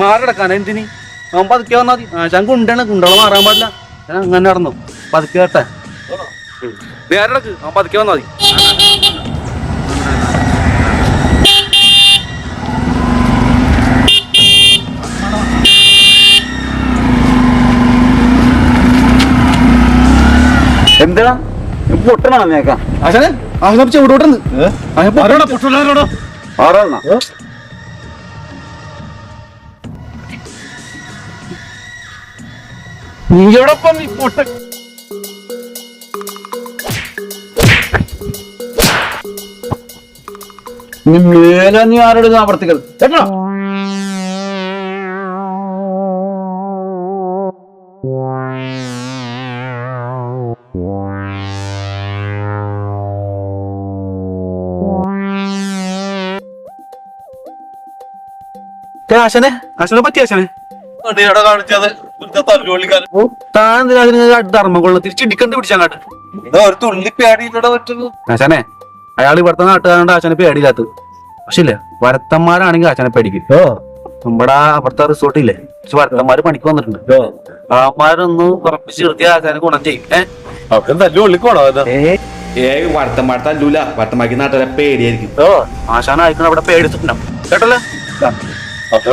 മാറിടക്കാൻ എന്തിന് അവൻ പതുക്കെ വന്നാൽ മതി. ആശാൻ കുണ്ടാണ്, കുണ്ടോളം മാറാൻ പാടില്ല. ഞാൻ അങ്ങനെ നടന്നു പതുക്കെ കേട്ടെ. നേരെ നടക്ക്, അവൻ പതുക്കെ വന്നാൽ മതി. എന്താ പൊട്ടണ ആശാനെ ആശാൻ ചെവിടോട്ടെന്ന് ആറാണ നീയോടൊപ്പം പൊട്ട മേലെ നീ ആരോട് ആവർത്തികൾ കേട്ടോ. ആശാനെ ആശാനെ പറ്റി ആശാനെ കാണിച്ചത് താൻ ധർമ്മകൊള്ള തിരിച്ചിടിക്കണ്ട് പിടിച്ചങ്ങാട്ട്. ഒരു തുള്ളി പേടിയിലൂടെ പറ്റുന്നു. ആശാനെ അയാൾ ഇവിടുത്തെ നാട്ടുകാരുടെ ആശാനെ പേടിയില്ലാത്തത്. പക്ഷേ ഇല്ല, വരത്തന്മാരാണെങ്കിൽ ആശാനെ പേടിക്കും. നമ്മുടെ അവിടുത്തെ റിസോർട്ട് ഇല്ലേ, പക്ഷെ വരത്തന്മാര് പണിക്ക് വന്നിട്ടുണ്ട്. ആമാരൊന്ന് ഉറപ്പിച്ച് നിർത്തിയ ആശാനെ ഗുണം ചെയ്യും. വർത്തമാനത്തെ അല്ലൂല, വർത്തമാക്കി നാട്ടിലെ പേടിയായിരിക്കും. ആശാന അയക്കണം അവിടെ പേടിച്ചിട്ടുണ്ടാവും കേട്ടല്ലേ. അപ്പൊ